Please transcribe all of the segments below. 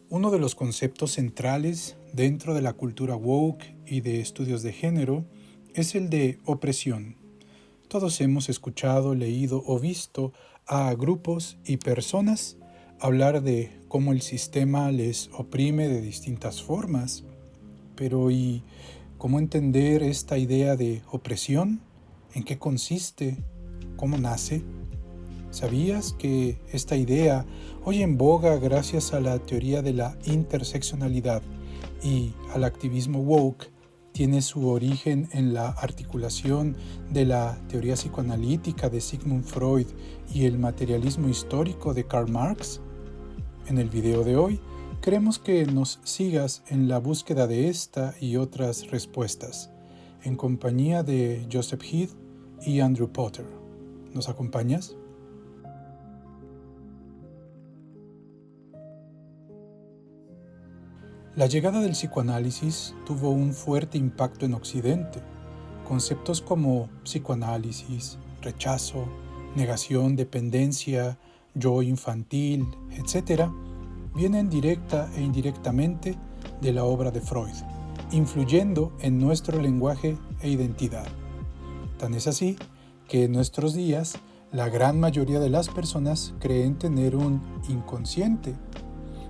Uno de los conceptos centrales dentro de la cultura woke y de estudios de género es el de opresión. Todos hemos escuchado, leído o visto a grupos y personas hablar de cómo el sistema les oprime de distintas formas. Pero ¿y cómo entender esta idea de opresión? ¿En qué consiste? ¿Cómo nace? ¿Sabías que esta idea, hoy en boga gracias a la teoría de la interseccionalidad y al activismo woke, tiene su origen en la articulación de la teoría psicoanalítica de Sigmund Freud y el materialismo histórico de Karl Marx? En el video de hoy, queremos que nos sigas en la búsqueda de esta y otras respuestas, en compañía de Joseph Heath y Andrew Potter. ¿Nos acompañas? La llegada del psicoanálisis tuvo un fuerte impacto en Occidente. Conceptos como psicoanálisis, rechazo, negación, dependencia, yo infantil, etc., vienen directa e indirectamente de la obra de Freud, influyendo en nuestro lenguaje e identidad. Tan es así que en nuestros días la gran mayoría de las personas creen tener un inconsciente.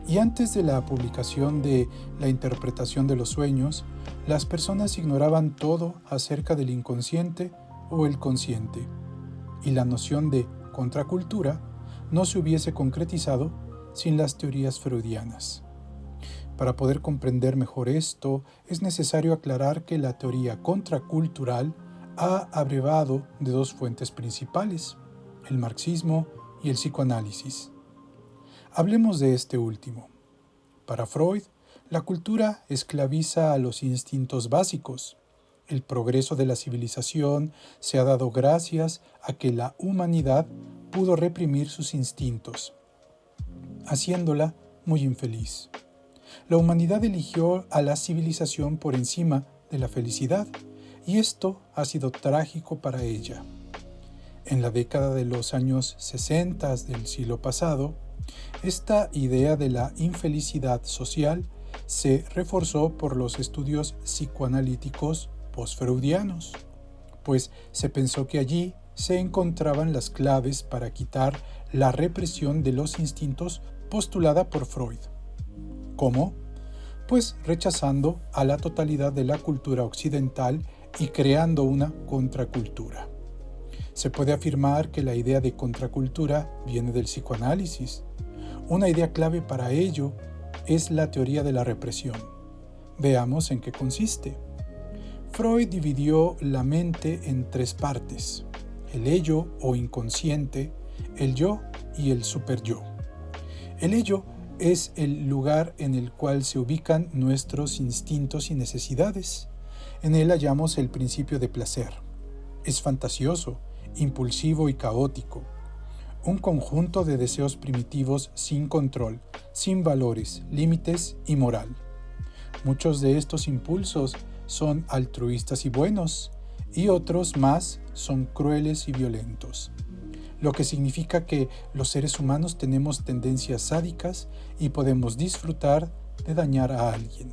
Y antes de la publicación de La interpretación de los sueños, las personas ignoraban todo acerca del inconsciente o el consciente, y la noción de contracultura no se hubiese concretizado sin las teorías freudianas. Para poder comprender mejor esto, es necesario aclarar que la teoría contracultural ha abrevado de dos fuentes principales, el marxismo y el psicoanálisis. Hablemos de este último. Para Freud, la cultura esclaviza a los instintos básicos. El progreso de la civilización se ha dado gracias a que la humanidad pudo reprimir sus instintos, haciéndola muy infeliz. La humanidad eligió a la civilización por encima de la felicidad, y esto ha sido trágico para ella. En la década de los años 60 del siglo pasado, esta idea de la infelicidad social se reforzó por los estudios psicoanalíticos postfreudianos, pues se pensó que allí se encontraban las claves para quitar la represión de los instintos postulada por Freud. ¿Cómo? Pues rechazando a la totalidad de la cultura occidental y creando una contracultura. Se puede afirmar que la idea de contracultura viene del psicoanálisis. Una idea clave para ello es la teoría de la represión. Veamos en qué consiste. Freud dividió la mente en tres partes: el ello o inconsciente, el yo y el superyo. El ello es el lugar en el cual se ubican nuestros instintos y necesidades. En él hallamos el principio de placer. Es fantasioso, impulsivo y caótico. Un conjunto de deseos primitivos sin control, sin valores, límites y moral. Muchos de estos impulsos son altruistas y buenos, y otros más son crueles y violentos. Lo que significa que los seres humanos tenemos tendencias sádicas y podemos disfrutar de dañar a alguien.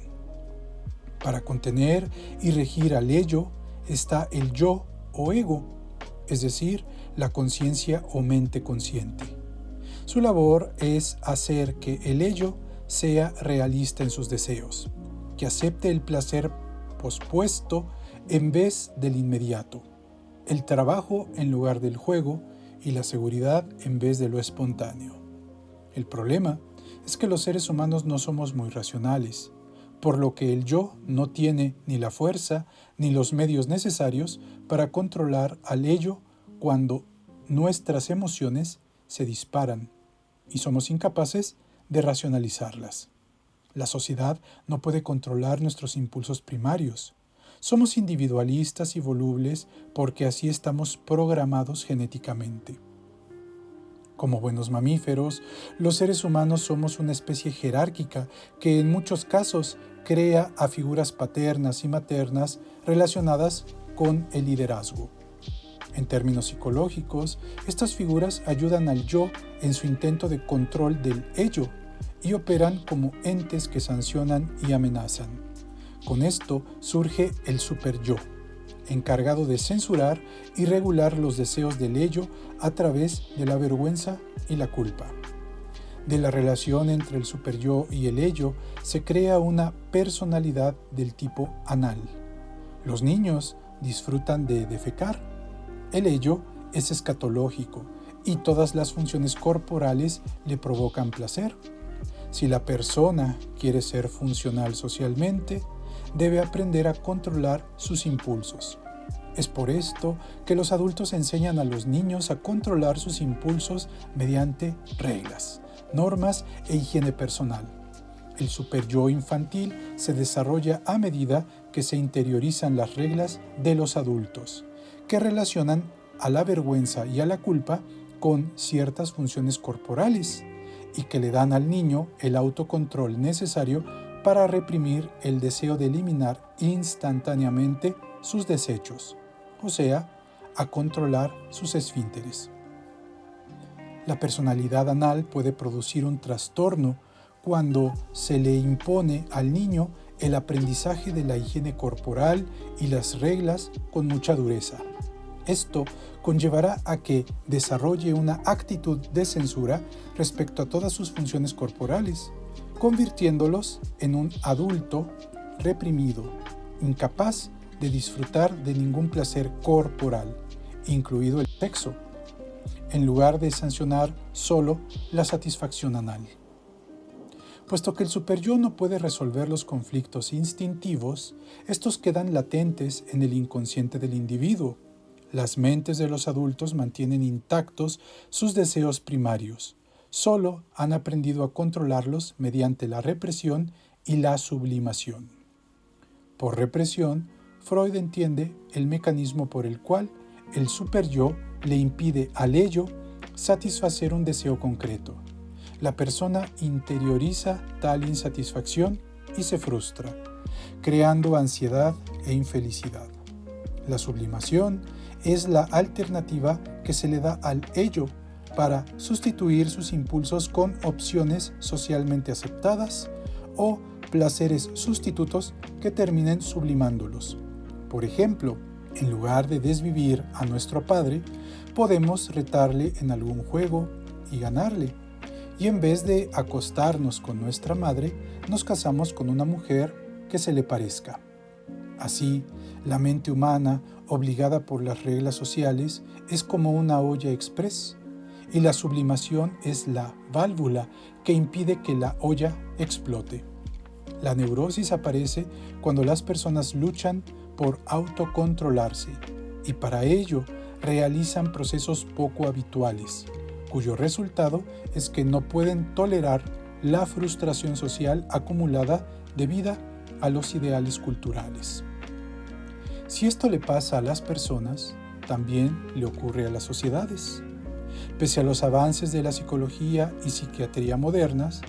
Para contener y regir al ello está el yo o ego, es decir, la conciencia o mente consciente. Su labor es hacer que el ello sea realista en sus deseos, que acepte el placer pospuesto en vez del inmediato, el trabajo en lugar del juego y la seguridad en vez de lo espontáneo. El problema es que los seres humanos no somos muy racionales, por lo que el yo no tiene ni la fuerza ni los medios necesarios para controlar al ello cuando nuestras emociones se disparan y somos incapaces de racionalizarlas. La sociedad no puede controlar nuestros impulsos primarios. Somos individualistas y volubles porque así estamos programados genéticamente. Como buenos mamíferos, los seres humanos somos una especie jerárquica que en muchos casos crea a figuras paternas y maternas relacionadas con el liderazgo. En términos psicológicos, estas figuras ayudan al yo en su intento de control del ello y operan como entes que sancionan y amenazan. Con esto surge el super-yo, encargado de censurar y regular los deseos del ello a través de la vergüenza y la culpa. De la relación entre el super-yo y el ello se crea una personalidad del tipo anal. Los niños disfrutan de defecar. El ello es escatológico y todas las funciones corporales le provocan placer. Si la persona quiere ser funcional socialmente, debe aprender a controlar sus impulsos. Es por esto que los adultos enseñan a los niños a controlar sus impulsos mediante reglas, normas e higiene personal. El super-yo infantil se desarrolla a medida que se interiorizan las reglas de los adultos, que relacionan a la vergüenza y a la culpa con ciertas funciones corporales y que le dan al niño el autocontrol necesario para reprimir el deseo de eliminar instantáneamente sus desechos, o sea, a controlar sus esfínteres. La personalidad anal puede producir un trastorno cuando se le impone al niño el aprendizaje de la higiene corporal y las reglas con mucha dureza. Esto conllevará a que desarrolle una actitud de censura respecto a todas sus funciones corporales, convirtiéndolos en un adulto reprimido, incapaz de disfrutar de ningún placer corporal, incluido el sexo, en lugar de sancionar solo la satisfacción anal. Puesto que el super-yo no puede resolver los conflictos instintivos, estos quedan latentes en el inconsciente del individuo. Las mentes de los adultos mantienen intactos sus deseos primarios. Solo han aprendido a controlarlos mediante la represión y la sublimación. Por represión, Freud entiende el mecanismo por el cual el super-yo le impide al ello satisfacer un deseo concreto. La persona interioriza tal insatisfacción y se frustra, creando ansiedad e infelicidad. La sublimación es la alternativa que se le da al ello para sustituir sus impulsos con opciones socialmente aceptadas o placeres sustitutos que terminen sublimándolos. Por ejemplo, en lugar de desvivir a nuestro padre, podemos retarle en algún juego y ganarle. Y en vez de acostarnos con nuestra madre, nos casamos con una mujer que se le parezca. Así, la mente humana, obligada por las reglas sociales, es como una olla express, y la sublimación es la válvula que impide que la olla explote. La neurosis aparece cuando las personas luchan por autocontrolarse, y para ello realizan procesos poco habituales, cuyo resultado es que no pueden tolerar la frustración social acumulada debida a los ideales culturales. Si esto le pasa a las personas, también le ocurre a las sociedades. Pese a los avances de la psicología y psiquiatría modernas,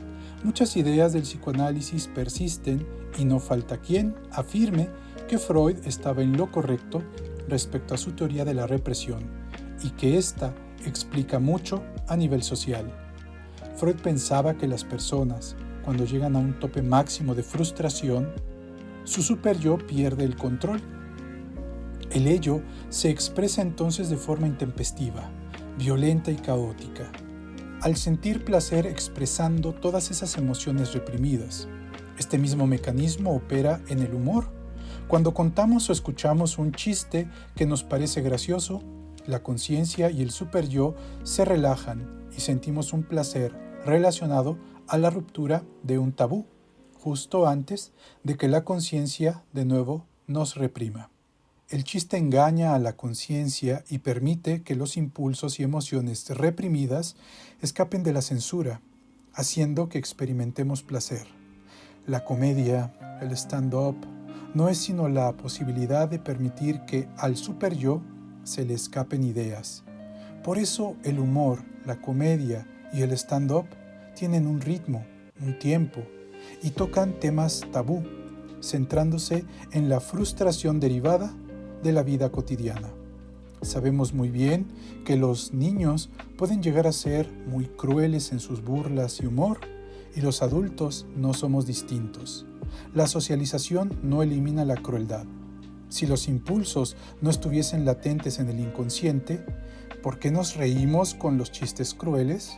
muchas ideas del psicoanálisis persisten y no falta quien afirme que Freud estaba en lo correcto respecto a su teoría de la represión y que ésta explica mucho a nivel social. Freud pensaba que las personas, cuando llegan a un tope máximo de frustración, su super-yo pierde el control. El ello se expresa entonces de forma intempestiva, violenta y caótica, al sentir placer expresando todas esas emociones reprimidas. Este mismo mecanismo opera en el humor. Cuando contamos o escuchamos un chiste que nos parece gracioso, la conciencia y el super-yo se relajan y sentimos un placer relacionado a la ruptura de un tabú, justo antes de que la conciencia de nuevo nos reprima. El chiste engaña a la conciencia y permite que los impulsos y emociones reprimidas escapen de la censura, haciendo que experimentemos placer. La comedia, el stand-up, no es sino la posibilidad de permitir que al super-yo se le escapen ideas. Por eso el humor, la comedia y el stand-up tienen un ritmo, un tiempo, y tocan temas tabú, centrándose en la frustración derivada de la vida cotidiana. Sabemos muy bien que los niños pueden llegar a ser muy crueles en sus burlas y humor, y los adultos no somos distintos. La socialización no elimina la crueldad. Si los impulsos no estuviesen latentes en el inconsciente, ¿por qué nos reímos con los chistes crueles?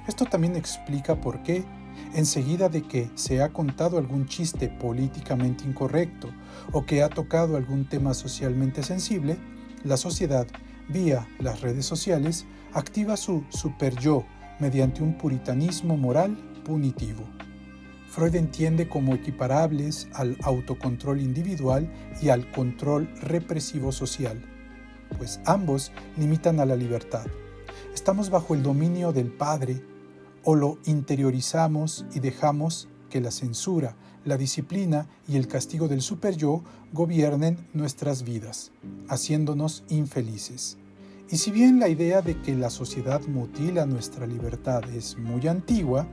Esto también explica por qué, enseguida de que se ha contado algún chiste políticamente incorrecto o que ha tocado algún tema socialmente sensible, la sociedad, vía las redes sociales, activa su superyo mediante un puritanismo moral punitivo. Freud entiende como equiparables al autocontrol individual y al control represivo social, pues ambos limitan a la libertad. Estamos bajo el dominio del padre, o lo interiorizamos y dejamos que la censura, la disciplina y el castigo del superyo gobiernen nuestras vidas, haciéndonos infelices. Y si bien la idea de que la sociedad mutila nuestra libertad es muy antigua,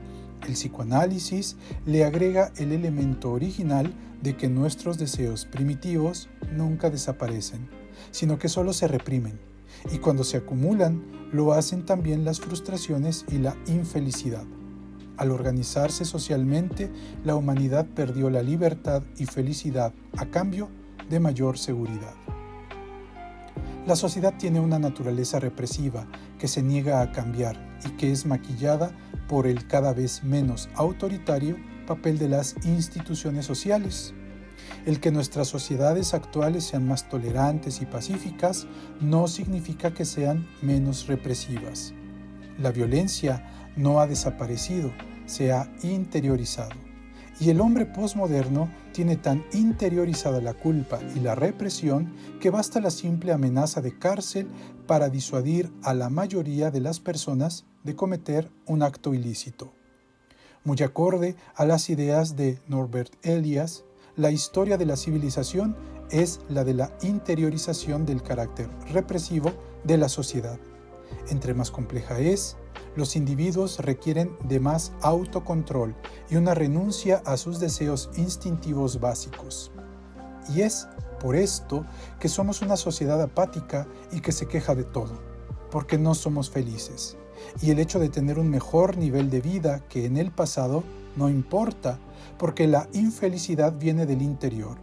el psicoanálisis le agrega el elemento original de que nuestros deseos primitivos nunca desaparecen, sino que solo se reprimen. Y cuando se acumulan, lo hacen también las frustraciones y la infelicidad. Al organizarse socialmente, la humanidad perdió la libertad y felicidad a cambio de mayor seguridad. La sociedad tiene una naturaleza represiva que se niega a cambiar y que es maquillada por el cada vez menos autoritario papel de las instituciones sociales. El que nuestras sociedades actuales sean más tolerantes y pacíficas no significa que sean menos represivas. La violencia no ha desaparecido, se ha interiorizado. Y el hombre posmoderno tiene tan interiorizada la culpa y la represión que basta la simple amenaza de cárcel para disuadir a la mayoría de las personas de cometer un acto ilícito. Muy acorde a las ideas de Norbert Elias, la historia de la civilización es la de la interiorización del carácter represivo de la sociedad. Entre más compleja es, los individuos requieren de más autocontrol y una renuncia a sus deseos instintivos básicos. Y es por esto que somos una sociedad apática y que se queja de todo, porque no somos felices. Y el hecho de tener un mejor nivel de vida que en el pasado no importa, porque la infelicidad viene del interior.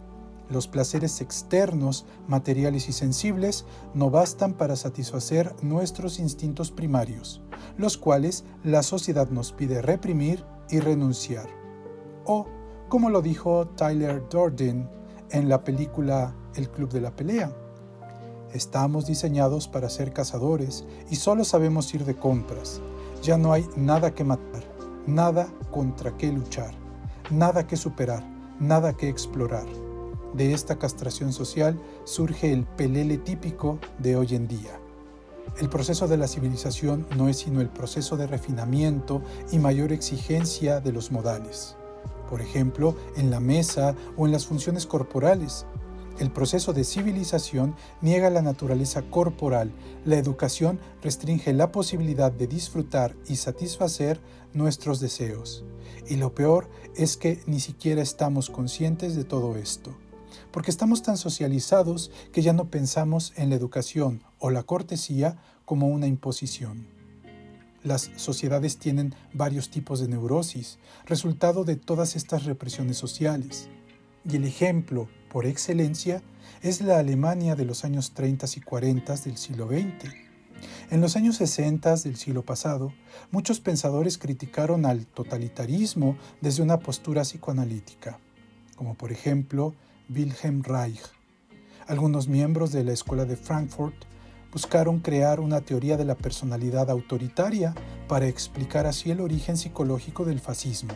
Los placeres externos, materiales y sensibles no bastan para satisfacer nuestros instintos primarios, los cuales la sociedad nos pide reprimir y renunciar. O, como lo dijo Tyler Durden en la película El Club de la Pelea, estamos diseñados para ser cazadores y solo sabemos ir de compras. Ya no hay nada que matar, nada contra qué luchar, nada que superar, nada que explorar. De esta castración social surge el pelele típico de hoy en día. El proceso de la civilización no es sino el proceso de refinamiento y mayor exigencia de los modales. Por ejemplo, en la mesa o en las funciones corporales. El proceso de civilización niega la naturaleza corporal. La educación restringe la posibilidad de disfrutar y satisfacer nuestros deseos. Y lo peor es que ni siquiera estamos conscientes de todo esto, porque estamos tan socializados que ya no pensamos en la educación o la cortesía como una imposición. Las sociedades tienen varios tipos de neurosis, resultado de todas estas represiones sociales. Y el ejemplo, por excelencia, es la Alemania de los años 30 y 40 del siglo XX. En los años 60 del siglo pasado, muchos pensadores criticaron al totalitarismo desde una postura psicoanalítica, como por ejemplo Wilhelm Reich. Algunos miembros de la Escuela de Frankfurt buscaron crear una teoría de la personalidad autoritaria para explicar así el origen psicológico del fascismo.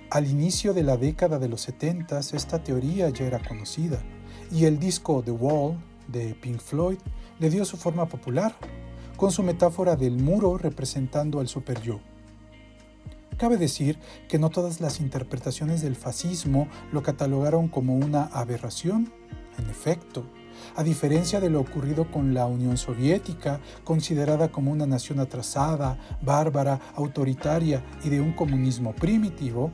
Al inicio de la década de los 70, esta teoría ya era conocida, y el disco The Wall de Pink Floyd le dio su forma popular, con su metáfora del muro representando al superyo. Cabe decir que no todas las interpretaciones del fascismo lo catalogaron como una aberración. En efecto, a diferencia de lo ocurrido con la Unión Soviética, considerada como una nación atrasada, bárbara, autoritaria y de un comunismo primitivo,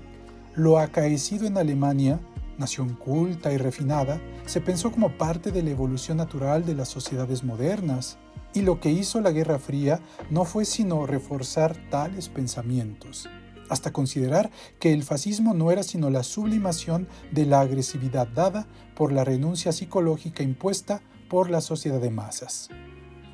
lo acaecido en Alemania, nación culta y refinada, se pensó como parte de la evolución natural de las sociedades modernas, y lo que hizo la Guerra Fría no fue sino reforzar tales pensamientos. hasta considerar que el fascismo no era sino la sublimación de la agresividad dada por la renuncia psicológica impuesta por la sociedad de masas.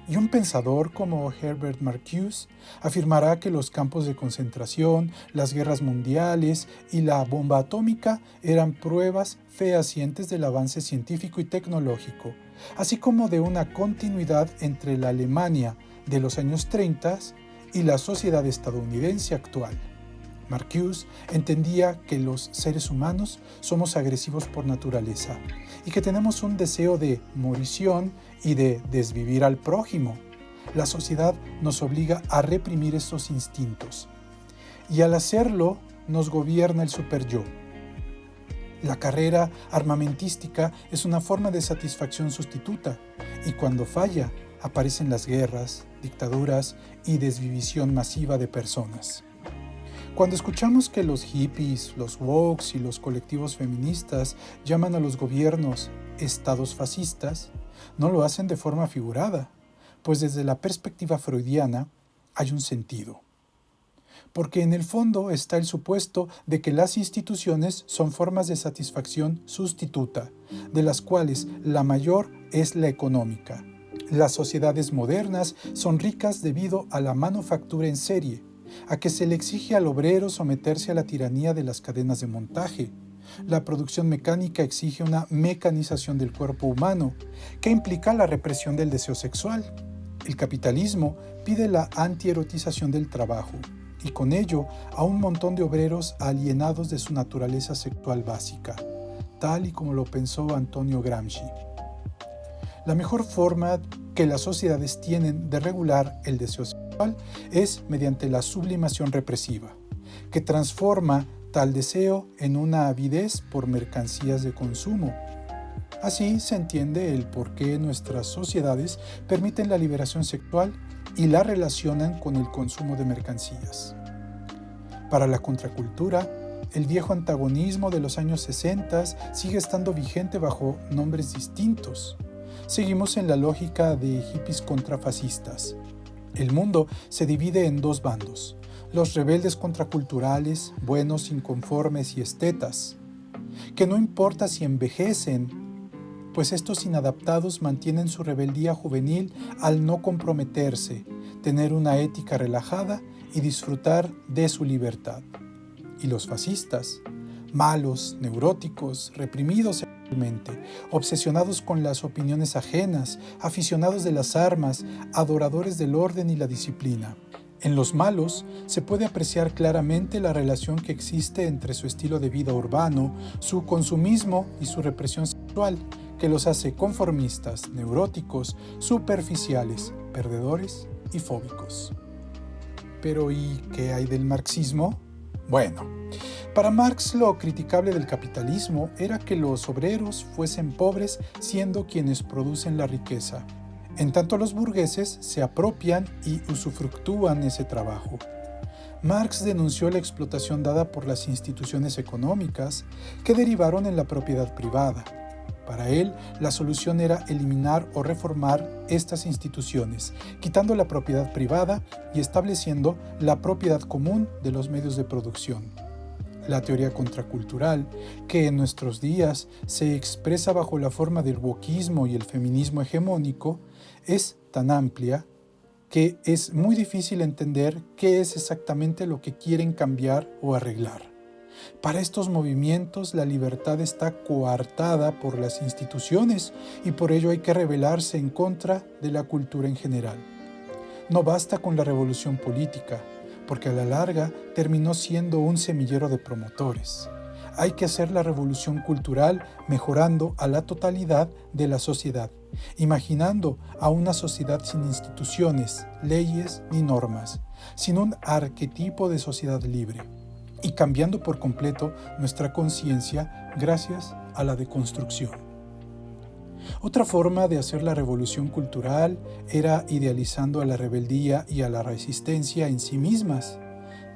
Y un pensador como Herbert Marcuse afirmará que los campos de concentración, las guerras mundiales y la bomba atómica eran pruebas fehacientes del avance científico y tecnológico, así como de una continuidad entre la Alemania de los años 30 y la sociedad estadounidense actual. Marcuse entendía que los seres humanos somos agresivos por naturaleza y que tenemos un deseo de morición y de desvivir al prójimo. La sociedad nos obliga a reprimir estos instintos y al hacerlo nos gobierna el superyo. La carrera armamentística es una forma de satisfacción sustituta y cuando falla aparecen las guerras, dictaduras y desvivisión masiva de personas. Cuando escuchamos que los hippies, los wokes y los colectivos feministas llaman a los gobiernos estados fascistas, no lo hacen de forma figurada, pues desde la perspectiva freudiana hay un sentido. Porque en el fondo está el supuesto de que las instituciones son formas de satisfacción sustituta, de las cuales la mayor es la económica. Las sociedades modernas son ricas debido a la manufactura en serie, a que se le exige al obrero someterse a la tiranía de las cadenas de montaje. La producción mecánica exige una mecanización del cuerpo humano, que implica la represión del deseo sexual. El capitalismo pide la antierotización del trabajo, y con ello a un montón de obreros alienados de su naturaleza sexual básica, tal y como lo pensó Antonio Gramsci. La mejor forma que las sociedades tienen de regular el deseo sexual es mediante la sublimación represiva, que transforma tal deseo en una avidez por mercancías de consumo. Así se entiende el por qué nuestras sociedades permiten la liberación sexual y la relacionan con el consumo de mercancías. Para la contracultura, el viejo antagonismo de los años 60 sigue estando vigente bajo nombres distintos. Seguimos en la lógica de hippies contrafascistas. El mundo se divide en dos bandos: los rebeldes contraculturales, buenos, inconformes y estetas, que no importa si envejecen, pues estos inadaptados mantienen su rebeldía juvenil al no comprometerse, tener una ética relajada y disfrutar de su libertad. Y los fascistas, malos, neuróticos, reprimidos sexualmente, obsesionados con las opiniones ajenas, aficionados de las armas, adoradores del orden y la disciplina. En los malos se puede apreciar claramente la relación que existe entre su estilo de vida urbano, su consumismo y su represión sexual, que los hace conformistas, neuróticos, superficiales, perdedores y fóbicos. Pero ¿y qué hay del marxismo? Bueno, para Marx lo criticable del capitalismo era que los obreros fuesen pobres siendo quienes producen la riqueza. En tanto los burgueses se apropian y usufructúan ese trabajo. Marx denunció la explotación dada por las instituciones económicas que derivaron en la propiedad privada. Para él, la solución era eliminar o reformar estas instituciones, quitando la propiedad privada y estableciendo la propiedad común de los medios de producción. La teoría contracultural, que en nuestros días se expresa bajo la forma del wokismo y el feminismo hegemónico, es tan amplia que es muy difícil entender qué es exactamente lo que quieren cambiar o arreglar. Para estos movimientos, la libertad está coartada por las instituciones y por ello hay que rebelarse en contra de la cultura en general. No basta con la revolución política, porque a la larga terminó siendo un semillero de promotores. Hay que hacer la revolución cultural mejorando a la totalidad de la sociedad, imaginando a una sociedad sin instituciones, leyes ni normas, sin un arquetipo de sociedad libre, y cambiando por completo nuestra conciencia gracias a la deconstrucción. Otra forma de hacer la revolución cultural era idealizando a la rebeldía y a la resistencia en sí mismas.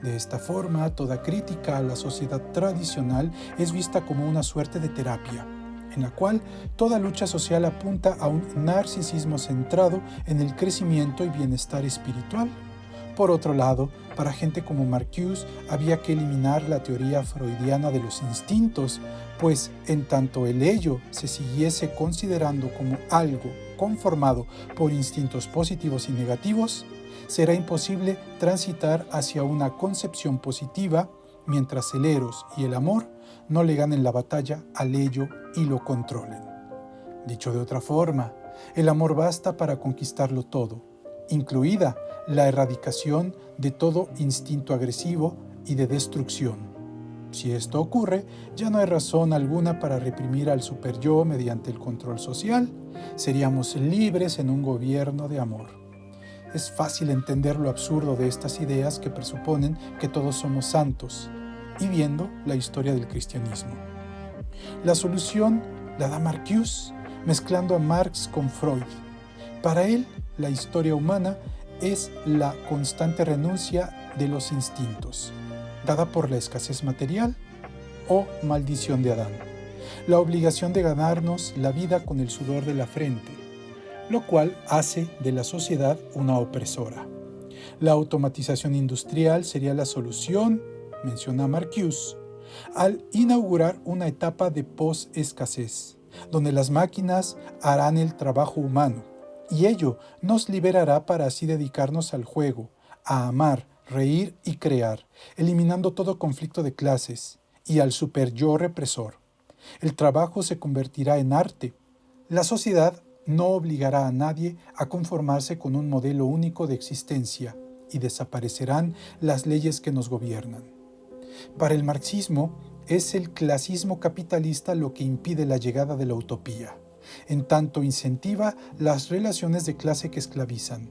De esta forma, toda crítica a la sociedad tradicional es vista como una suerte de terapia, en la cual toda lucha social apunta a un narcisismo centrado en el crecimiento y bienestar espiritual, Por otro lado, para gente como Marcuse había que eliminar la teoría freudiana de los instintos, pues en tanto el ello se siguiese considerando como algo conformado por instintos positivos y negativos, será imposible transitar hacia una concepción positiva mientras el eros y el amor no le ganen la batalla al ello y lo controlen. Dicho de otra forma, el amor basta para conquistarlo todo, incluida la erradicación de todo instinto agresivo y de destrucción. Si esto ocurre, ya no hay razón alguna para reprimir al superyo mediante el control social. Seríamos libres en un gobierno de amor. Es fácil entender lo absurdo de estas ideas que presuponen que todos somos santos, y viendo la historia del cristianismo. La solución la da Marcuse, mezclando a Marx con Freud. Para él, la historia humana es la constante renuncia de los instintos, dada por la escasez material o maldición de Adán, la obligación de ganarnos la vida con el sudor de la frente, lo cual hace de la sociedad una opresora. La automatización industrial sería la solución, menciona Marcuse, al inaugurar una etapa de post-escasez, donde las máquinas harán el trabajo humano, y ello nos liberará para así dedicarnos al juego, a amar, reír y crear, eliminando todo conflicto de clases, y al superyo represor. El trabajo se convertirá en arte. La sociedad no obligará a nadie a conformarse con un modelo único de existencia, y desaparecerán las leyes que nos gobiernan. Para el marxismo, es el clasismo capitalista lo que impide la llegada de la utopía, en tanto incentiva las relaciones de clase que esclavizan.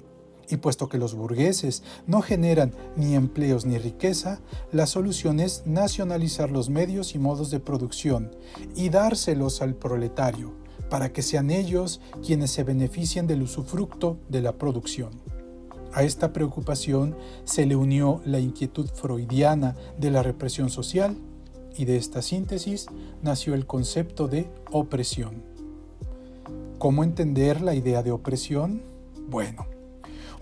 Y puesto que los burgueses no generan ni empleos ni riqueza, la solución es nacionalizar los medios y modos de producción y dárselos al proletario, para que sean ellos quienes se beneficien del usufructo de la producción. A esta preocupación se le unió la inquietud freudiana de la represión social, y de esta síntesis nació el concepto de opresión. ¿Cómo entender la idea de opresión? Bueno,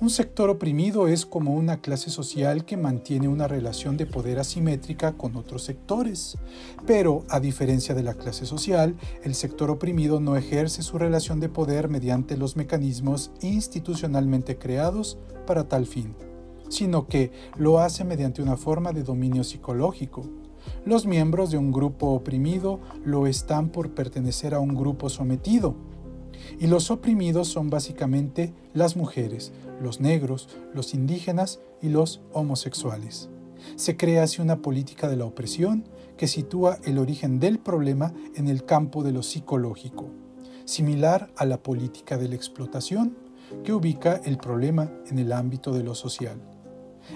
un sector oprimido es como una clase social que mantiene una relación de poder asimétrica con otros sectores. Pero, a diferencia de la clase social, el sector oprimido no ejerce su relación de poder mediante los mecanismos institucionalmente creados para tal fin, sino que lo hace mediante una forma de dominio psicológico. Los miembros de un grupo oprimido lo están por pertenecer a un grupo sometido. Y los oprimidos son básicamente las mujeres, los negros, los indígenas y los homosexuales. Se crea así una política de la opresión que sitúa el origen del problema en el campo de lo psicológico, similar a la política de la explotación, que ubica el problema en el ámbito de lo social.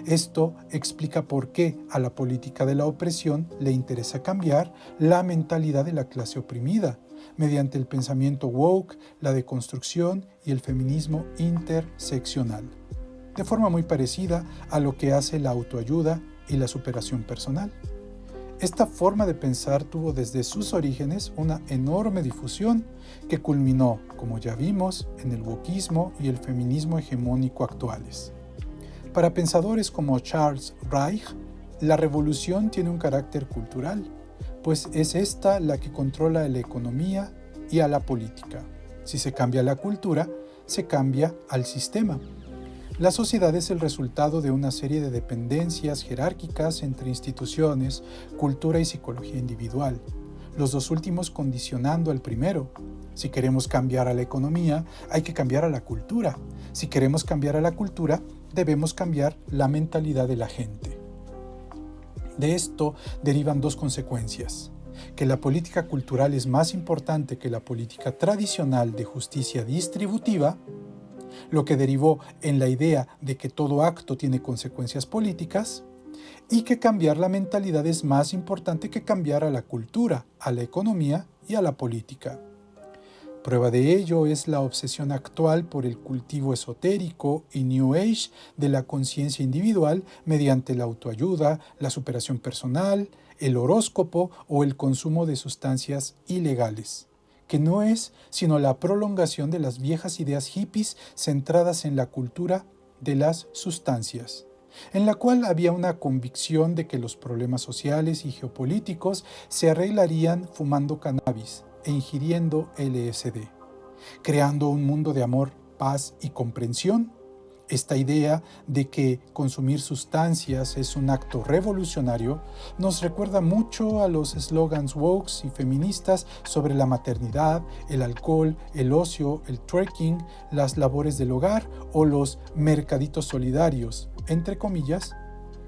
Esto explica por qué a la política de la opresión le interesa cambiar la mentalidad de la clase oprimida, mediante el pensamiento woke, la deconstrucción y el feminismo interseccional, de forma muy parecida a lo que hace la autoayuda y la superación personal. Esta forma de pensar tuvo desde sus orígenes una enorme difusión que culminó, como ya vimos, en el wokismo y el feminismo hegemónico actuales. Para pensadores como Charles Reich, la revolución tiene un carácter cultural, pues es esta la que controla la economía y a la política. Si se cambia la cultura, se cambia al sistema. La sociedad es el resultado de una serie de dependencias jerárquicas entre instituciones, cultura y psicología individual, los dos últimos condicionando al primero. Si queremos cambiar a la economía, hay que cambiar a la cultura. Si queremos cambiar a la cultura, debemos cambiar la mentalidad de la gente. De esto derivan dos consecuencias: que la política cultural es más importante que la política tradicional de justicia distributiva, lo que derivó en la idea de que todo acto tiene consecuencias políticas, y que cambiar la mentalidad es más importante que cambiar a la cultura, a la economía y a la política. Prueba de ello es la obsesión actual por el cultivo esotérico y New Age de la conciencia individual mediante la autoayuda, la superación personal, el horóscopo o el consumo de sustancias ilegales, que no es sino la prolongación de las viejas ideas hippies centradas en la cultura de las sustancias, en la cual había una convicción de que los problemas sociales y geopolíticos se arreglarían fumando cannabis e ingiriendo LSD, creando un mundo de amor, paz y comprensión. Esta idea de que consumir sustancias es un acto revolucionario nos recuerda mucho a los slogans woke y feministas sobre la maternidad, el alcohol, el ocio, el twerking, las labores del hogar o los mercaditos solidarios, entre comillas,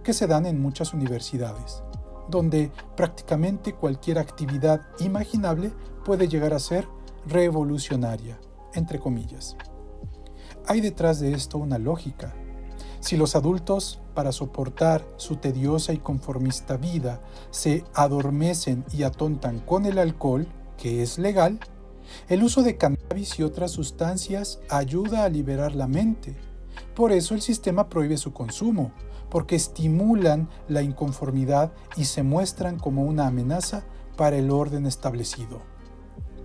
que se dan en muchas universidades, donde prácticamente cualquier actividad imaginable puede llegar a ser revolucionaria, entre comillas. Hay detrás de esto una lógica. Si los adultos, para soportar su tediosa y conformista vida, se adormecen y atontan con el alcohol, que es legal, el uso de cannabis y otras sustancias ayuda a liberar la mente. Por eso el sistema prohíbe su consumo, porque estimulan la inconformidad y se muestran como una amenaza para el orden establecido.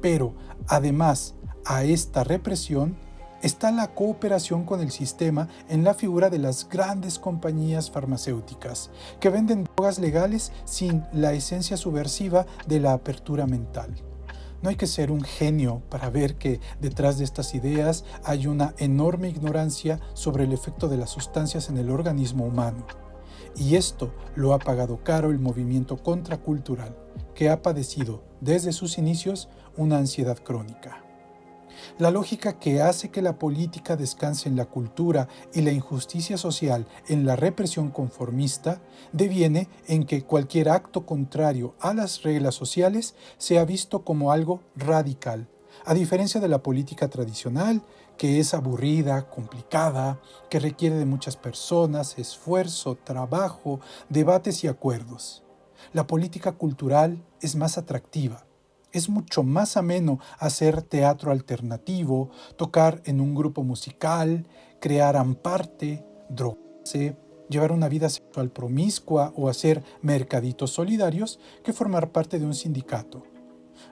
Pero, además, a esta represión, está la cooperación con el sistema en la figura de las grandes compañías farmacéuticas, que venden drogas legales sin la esencia subversiva de la apertura mental. No hay que ser un genio para ver que detrás de estas ideas hay una enorme ignorancia sobre el efecto de las sustancias en el organismo humano. Y esto lo ha pagado caro el movimiento contracultural, que ha padecido desde sus inicios una ansiedad crónica. La lógica que hace que la política descanse en la cultura y la injusticia social en la represión conformista deviene en que cualquier acto contrario a las reglas sociales sea visto como algo radical, a diferencia de la política tradicional, que es aburrida, complicada, que requiere de muchas personas, esfuerzo, trabajo, debates y acuerdos. La política cultural es más atractiva. Es mucho más ameno hacer teatro alternativo, tocar en un grupo musical, crear amparte, drogarse, llevar una vida sexual promiscua o hacer mercaditos solidarios que formar parte de un sindicato.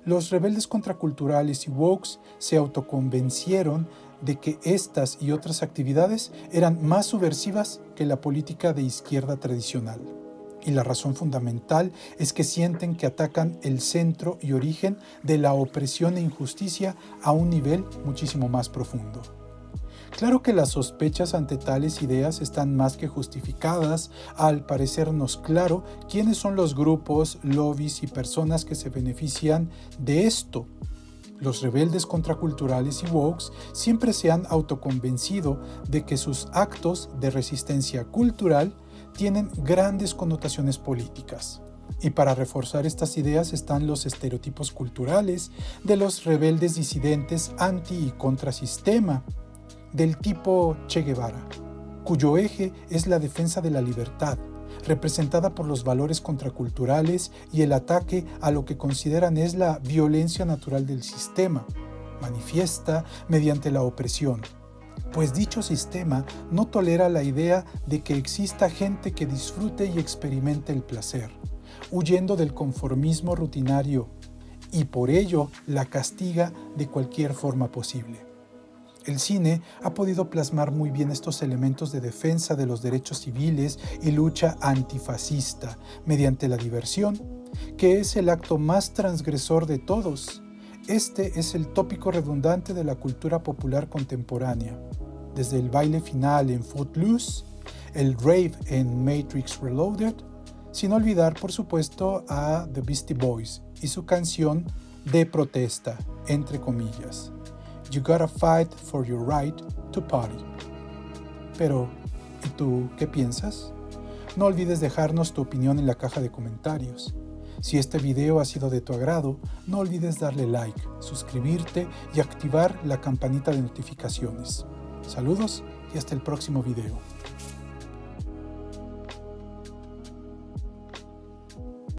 Los rebeldes contraculturales y wokes se autoconvencieron de que estas y otras actividades eran más subversivas que la política de izquierda tradicional. Y la razón fundamental es que sienten que atacan el centro y origen de la opresión e injusticia a un nivel muchísimo más profundo. Claro que las sospechas ante tales ideas están más que justificadas al parecernos claro quiénes son los grupos, lobbies y personas que se benefician de esto. Los rebeldes contraculturales y wokes siempre se han autoconvencido de que sus actos de resistencia cultural tienen grandes connotaciones políticas. Y para reforzar estas ideas están los estereotipos culturales de los rebeldes disidentes anti y contrasistema, del tipo Che Guevara, cuyo eje es la defensa de la libertad, representada por los valores contraculturales y el ataque a lo que consideran es la violencia natural del sistema, manifiesta mediante la opresión. Pues dicho sistema no tolera la idea de que exista gente que disfrute y experimente el placer, huyendo del conformismo rutinario, y por ello la castiga de cualquier forma posible. El cine ha podido plasmar muy bien estos elementos de defensa de los derechos civiles y lucha antifascista mediante la diversión, que es el acto más transgresor de todos. Este es el tópico redundante de la cultura popular contemporánea, desde el baile final en Footloose, el rave en Matrix Reloaded, sin olvidar, por supuesto, a The Beastie Boys y su canción de protesta, entre comillas. You gotta fight for your right to party. Pero, ¿y tú qué piensas? No olvides dejarnos tu opinión en la caja de comentarios. Si este video ha sido de tu agrado, no olvides darle like, suscribirte y activar la campanita de notificaciones. Saludos y hasta el próximo video.